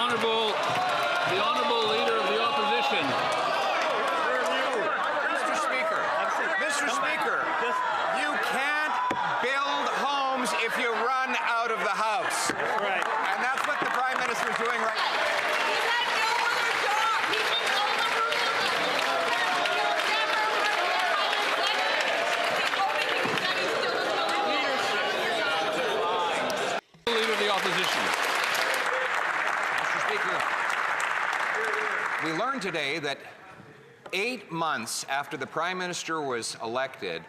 Honourable Leader of the Opposition. Mr. Speaker, you can't build homes if you run out of the House. Right. And that's what the Prime Minister is doing right now. Leader of the Opposition. Mr. Speaker, we learned today that 8 months after the Prime Minister was elected,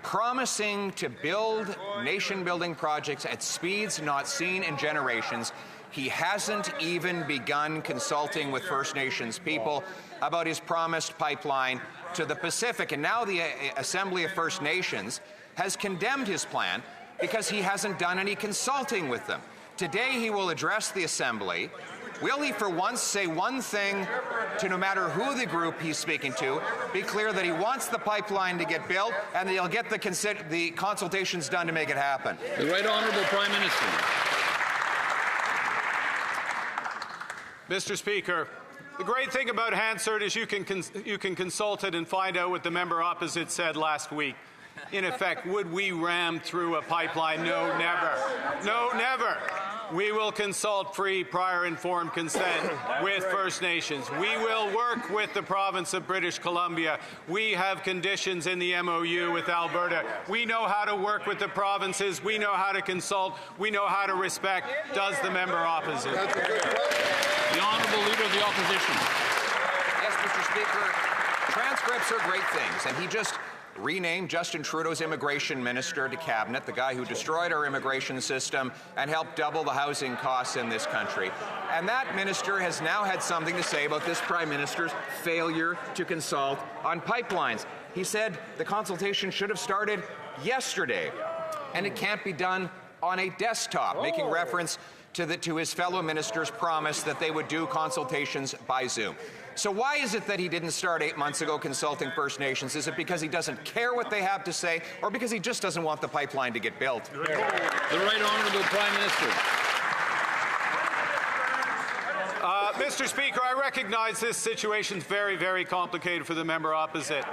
promising to build nation-building projects at speeds not seen in generations, he hasn't even begun consulting with First Nations people about his promised pipeline to the Pacific. And now the Assembly of First Nations has condemned his plan because he hasn't done any consulting with them. Today he will address the Assembly. Will he for once say one thing to no matter who the group he's speaking to, be clear that he wants the pipeline to get built and that he'll get the consultations done to make it happen? The Right Honourable Prime Minister. Mr. Speaker, the great thing about Hansard is you can consult it and find out what the member opposite said last week. In effect, would we ram through a pipeline? No, never. No, never. We will consult free, prior informed consent with First Nations. We will work with the province of British Columbia. We have conditions in the MOU with Alberta. We know how to work with the provinces. We know how to consult. We know how to respect. Does the member opposite? The Honourable Leader of the Opposition. Yes, Mr. Speaker, transcripts are great things, and he just renamed Justin Trudeau's immigration minister to cabinet, the guy who destroyed our immigration system and helped double the housing costs in this country. And that minister has now had something to say about this Prime Minister's failure to consult on pipelines. He said the consultation should have started yesterday, and it can't be done on a desktop, making reference to his fellow ministers' promise that they would do consultations by Zoom. So why is it that he didn't start 8 months ago consulting First Nations? Is it because he doesn't care what they have to say, or because he just doesn't want the pipeline to get built? The Right Honourable Prime Minister. Mr. Speaker, I recognize this situation is very, very complicated for the member opposite.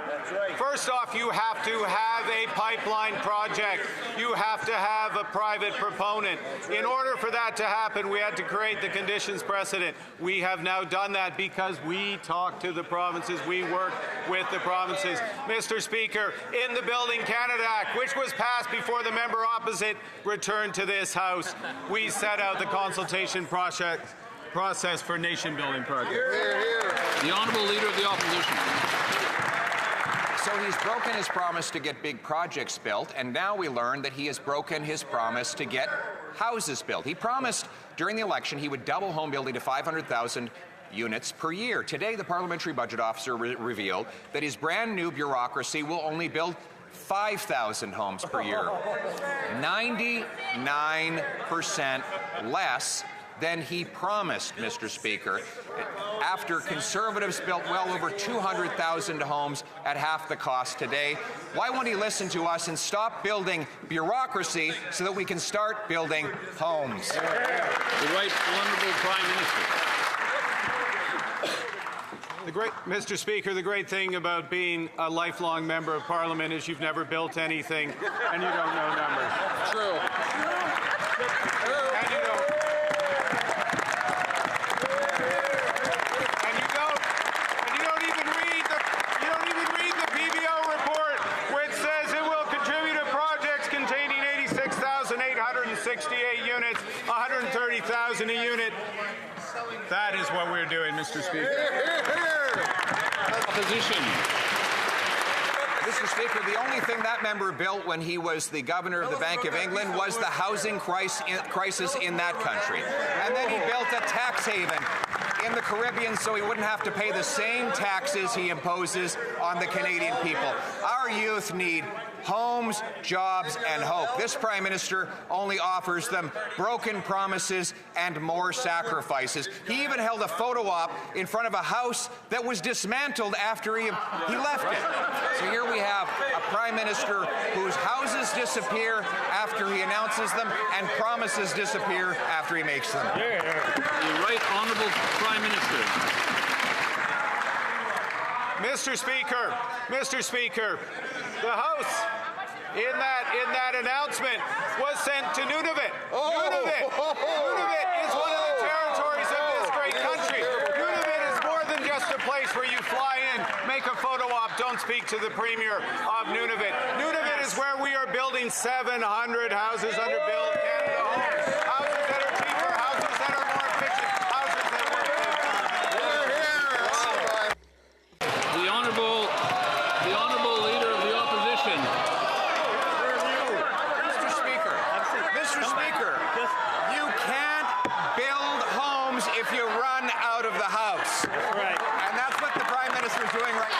First off, you have to have a pipeline project. You have to have a private proponent. In order for that to happen, we had to create the conditions precedent. We have now done that because we talked to the provinces. We worked with the provinces. Mr. Speaker, in the Building Canada Act, which was passed before the member opposite returned to this House, we set out the consultation process for nation-building projects. The Honourable Leader of the Opposition. So he's broken his promise to get big projects built, and now we learn that he has broken his promise to get houses built. He promised during the election he would double home building to 500,000 units per year. Today, the Parliamentary Budget Officer revealed that his brand new bureaucracy will only build 5,000 homes per year. 99% less than he promised, Mr. Speaker, after Conservatives built well over 200,000 homes at half the cost today. Why won't he listen to us and stop building bureaucracy so that we can start building homes? The Right Honourable Prime Minister. Mr. Speaker, the great thing about being a lifelong member of Parliament is you've never built anything and you don't know numbers. True. And you don't. Units, 130,000 a unit. That is what we're doing, Mr. Speaker. Opposition. Mr. Speaker, the only thing that member built when he was the Governor of the Bank of England was the housing crisis in that country. And then he built a tax haven in the Caribbean so he wouldn't have to pay the same taxes he imposes on the Canadian people. Our youth need homes, jobs, and hope. This Prime Minister only offers them broken promises and more sacrifices. He even held a photo op in front of a house that was dismantled after he left it. So here we have a Prime Minister whose houses disappear after he announces them and promises disappear after he makes them. The Right Honourable Prime Minister. Mr. Speaker, the House in that announcement was sent to Nunavut. Nunavut is one of the territories of this great country. Nunavut is more than just a place where you fly in, make a photo op, don't speak to the Premier of Nunavut. Nunavut is where we are building 700 houses under Build Canada Homes. Houses that are cheaper, houses that are more efficient, houses that work. The Honourable Leader of the Opposition. Mr. Speaker, you can't build homes if you run out of the House. That's right. And that's what the Prime Minister is doing right now.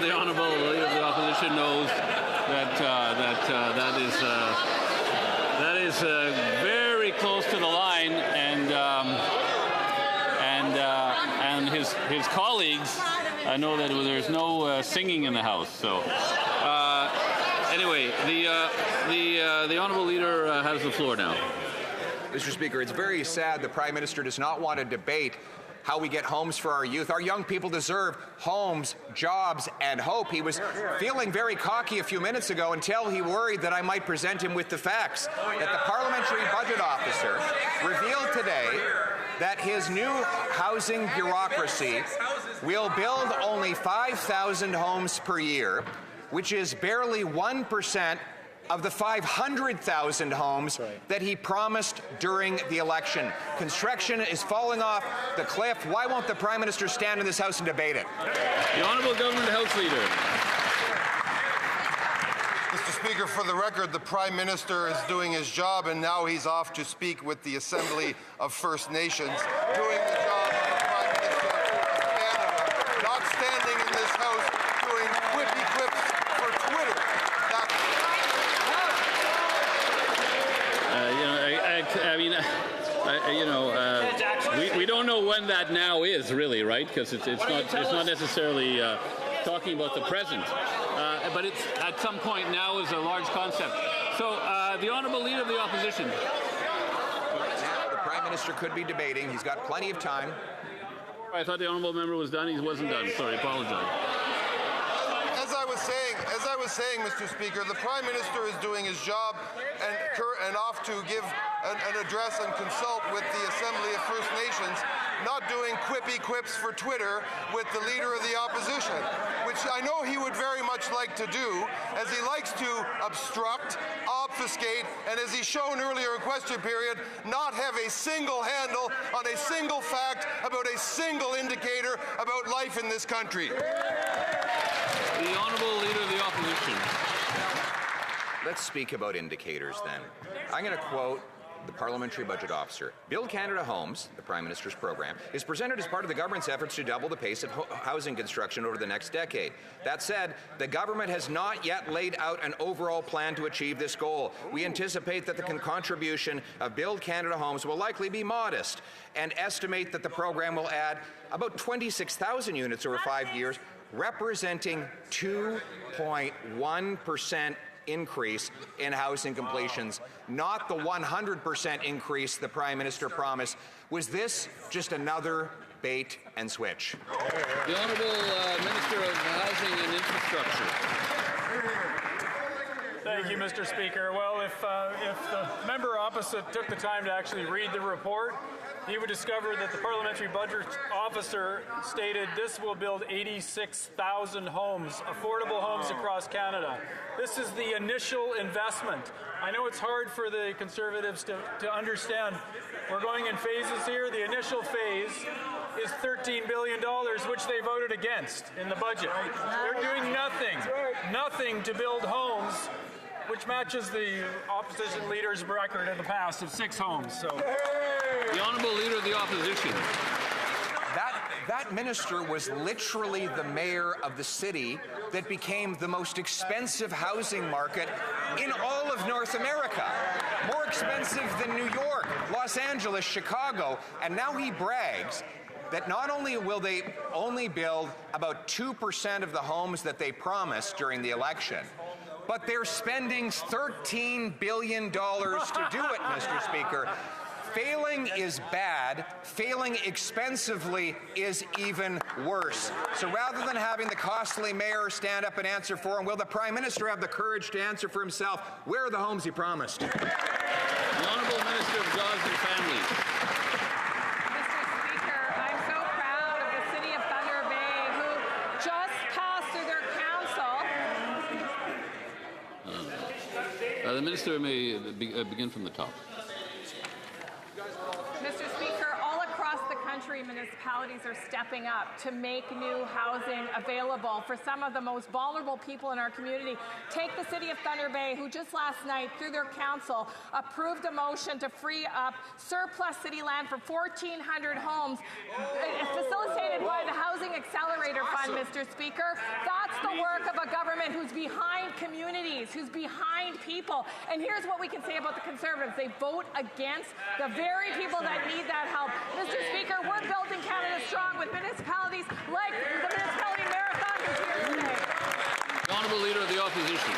The Honourable Leader of the Opposition knows that is very close to the line, and his colleagues know that there's no singing in the House. So anyway, the Honourable Leader has the floor now. Mr. Speaker, it's very sad the Prime Minister does not want to debate how we get homes for our youth. Our young people deserve homes, jobs, and hope. He was feeling very cocky a few minutes ago until he worried that I might present him with the facts. That the Parliamentary Budget Officer revealed today that his new housing bureaucracy will build only 5,000 homes per year, which is barely 1% of the 500,000 homes that he promised during the election. Construction is falling off the cliff. Why won't the Prime Minister stand in this House and debate it? The Honourable Government House Leader. Mr. Speaker, for the record, the Prime Minister is doing his job, and now he's off to speak with the Assembly of First Nations, doing the job of the Prime Minister of Canada, not standing in this House doing quippy quips for Twitter. We don't know when that now is, really, right? Because it's not necessarily talking about the present, but it's at some point now is a large concept. So the Honourable Leader of the Opposition. Now the Prime Minister could be debating. He's got plenty of time. I thought the Honourable Member was done. He wasn't done. Sorry, apologize. As I was saying, Mr. Speaker, the Prime Minister is doing his job and off to give an address and consult with the Assembly of First Nations, not doing quippy quips for Twitter with the Leader of the Opposition, which I know he would very much like to do, as he likes to obstruct, obfuscate, and as he's shown earlier in question period, not have a single handle on a single fact about a single indicator about life in this country. The Honourable Leader of the Opposition. Let's speak about indicators then. I'm going to quote the Parliamentary Budget Officer. Build Canada Homes, the Prime Minister's program, is presented as part of the government's efforts to double the pace of housing construction over the next decade. That said, the government has not yet laid out an overall plan to achieve this goal. We anticipate that the contribution of Build Canada Homes will likely be modest, and estimate that the program will add about 26,000 units over 5 years, representing 2.1% increase in housing completions, not the 100% increase the Prime Minister promised. Was this just another bait and switch? The Honourable Minister of Housing and Infrastructure. Thank you, Mr. Speaker. Well, if the member opposite took the time to actually read the report, he would discover that the Parliamentary Budget Officer stated this will build 86,000 homes, affordable homes across Canada. This is the initial investment. I know it's hard for the Conservatives to understand. We're going in phases here. The initial phase is $13 billion, which they voted against in the budget. They're doing nothing to build homes, which matches the opposition leader's record in the past of 6 homes. So, The Honourable Leader of the Opposition. That minister was literally the mayor of the city that became the most expensive housing market in all of North America. More expensive than New York, Los Angeles, Chicago. And now he brags that not only will they only build about 2% of the homes that they promised during the election, but they're spending $13 billion to do it, Mr. Speaker. Failing is bad. Failing expensively is even worse. So rather than having the costly mayor stand up and answer for him, will the Prime Minister have the courage to answer for himself? Where are the homes he promised? The Honourable Minister of Jobs and Families. Mr. Speaker, I'm so proud of the City of Thunder Bay, who just passed through their council. The Minister may begin from the top. Mr. Speaker, all across the country, municipalities are stepping up to make new housing available for some of the most vulnerable people in our community. Take the City of Thunder Bay, who just last night, through their council, approved a motion to free up surplus city land for 1,400 homes, facilitated by the Housing Accelerator Fund, Mr. Speaker. That's the work of a government who's behind communities, who's behind people. And here's what we can say about the Conservatives. They vote against the very people that need that help. Mr. Speaker, we're building Canada strong with municipalities like the Municipality Marathon who's here today. The Honourable Leader of the Opposition.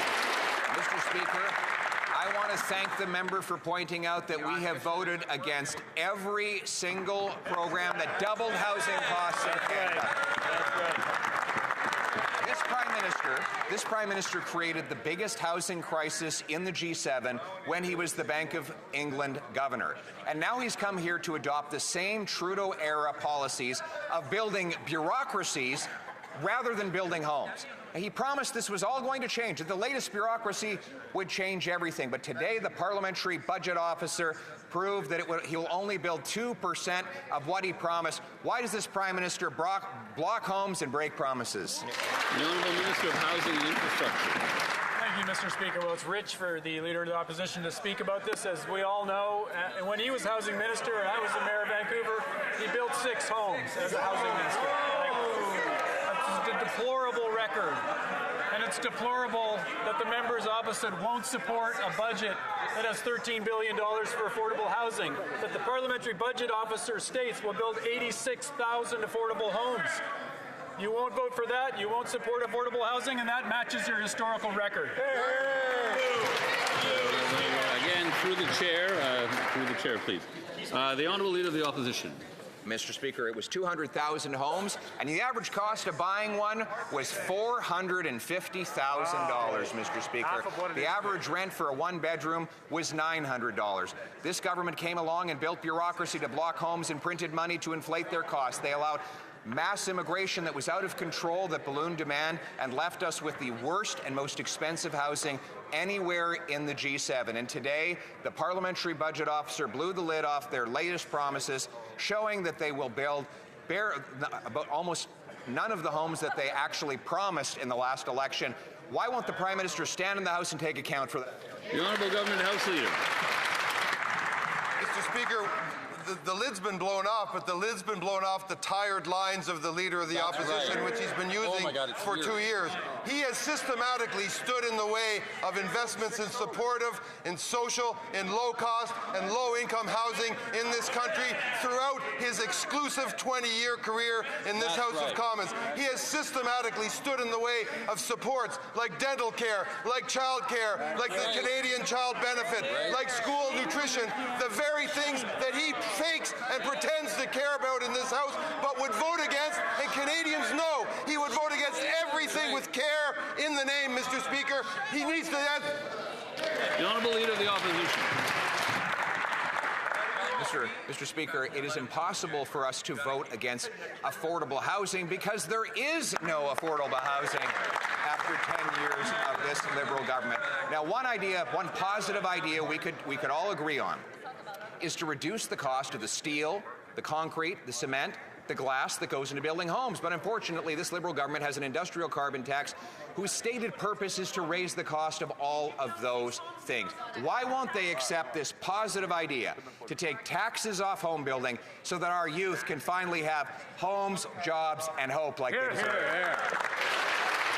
Mr. Speaker, I want to thank the member for pointing out that we have voted against every single program that doubled housing costs in Canada. This Prime Minister created the biggest housing crisis in the G7 when he was the Bank of England governor. And now he's come here to adopt the same Trudeau-era policies of building bureaucracies rather than building homes. And he promised this was all going to change, that the latest bureaucracy would change everything. But today, the parliamentary budget officer proved that he'll only build 2% of what he promised. Why does this Prime Minister block homes and break promises? The Honourable Minister of Housing and Infrastructure. thank you, Mr. Speaker. Well, it's rich for the Leader of the Opposition to speak about this. As we all know, when he was Housing Minister and I was the Mayor of Vancouver, he built 6 homes as a Housing Minister. That's a deplorable record. And it's deplorable that the members opposite won't support a budget that has $13 billion for affordable housing, that the parliamentary budget officer states will build 86,000 affordable homes. You won't vote for that, you won't support affordable housing, and that matches your historical record. Again, through the chair, please. The Honourable Leader of the Opposition. Mr. Speaker, it was 200,000 homes, and the average cost of buying one was $450,000, Mr. Speaker. The average rent for a one-bedroom was $900. This government came along and built bureaucracy to block homes and printed money to inflate their costs. They allowed mass immigration that was out of control, that ballooned demand, and left us with the worst and most expensive housing anywhere in the G7. And today, the parliamentary budget officer blew the lid off their latest promises, showing that they will build about almost none of the homes that they actually promised in the last election. Why won't the Prime Minister stand in the House and take account for that? The Honourable Government House Leader. Mr. Speaker, the lid's been blown off, but the lid's been blown off the tired lines of the Leader of the Opposition, which he's been using for 2 years. He has systematically stood in the way of investments in supportive, in social, in low-cost and low-income housing in this country throughout his exclusive 20-year career in this House of Commons. He has systematically stood in the way of supports like dental care, like child care, like the Canadian Child Benefit, like school nutrition, the very things that he fakes and pretends to care about in this House, but would vote against, and Canadians know he would vote against everything with care in the name, Mr. Speaker. He needs to... The Honourable Leader of the Opposition. Mr. Speaker, it is impossible for us to vote against affordable housing because there is no affordable housing after 10 years of this Liberal government. Now, one positive idea we could all agree on is to reduce the cost of the steel, the concrete, the cement, the glass that goes into building homes. But unfortunately, this Liberal government has an industrial carbon tax whose stated purpose is to raise the cost of all of those things. Why won't they accept this positive idea to take taxes off home building so that our youth can finally have homes, jobs, and hope like they deserve?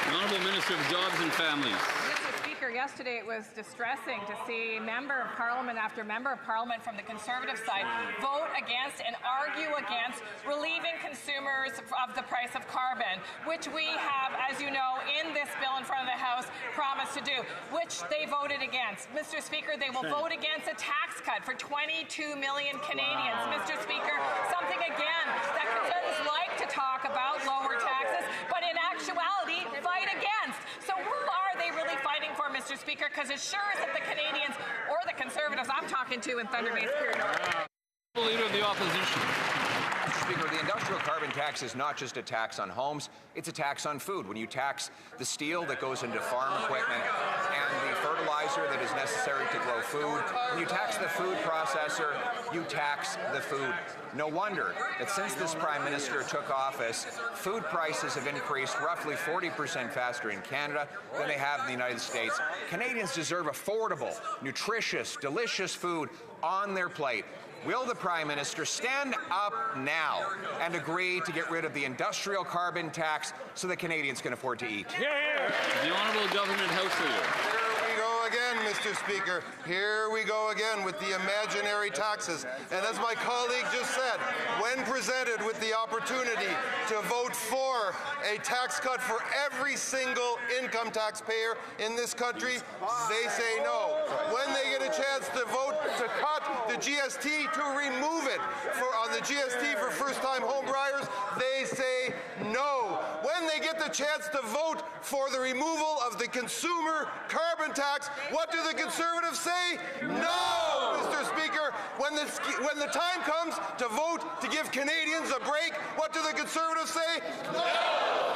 The Honourable Minister of Jobs and Families. Mr. Speaker, yesterday it was distressing to see Member of Parliament after Member of Parliament from the Conservative side vote against and argue against relieving consumers of the price of carbon, which we have, as you know, in this bill in front of the House, promised to do, which they voted against. Mr. Speaker, they will vote against a tax cut for 22 million Canadians. Mr. Speaker, something again that Conservatives like to talk about, lower taxes, but in actuality, fight against. So who are they really fighting for, Mr. Speaker? Because it sure isn't the Canadians or the Conservatives I'm talking to in Thunder Bay Superior. Leader of the Opposition. Mr. Speaker, the industrial carbon tax is not just a tax on homes, it's a tax on food. When you tax the steel that goes into farm equipment and the fertilizer that is necessary to grow food, when you tax the food processor, you tax the food. No wonder that since this Prime Minister took office, food prices have increased roughly 40% faster in Canada than they have in the United States. Canadians deserve affordable, nutritious, delicious food on their plate. Will the Prime Minister stand up now and agree to get rid of the industrial carbon tax so that Canadians can afford to eat? The Honourable Government House Leader. Here we go again, Mr. Speaker. Here we go again with the imaginary taxes. And as my colleague just said, when presented with the opportunity to vote for a tax cut for every single income taxpayer in this country, they say no. When they get a chance to vote to cut the GST, to remove it on the GST for first-time homebuyers, they say no. When they get the chance to vote for the removal of the consumer carbon tax, what do the Conservatives say? No, Mr. Speaker. When the time comes to vote to give Canadians a break, what do the Conservatives say? No.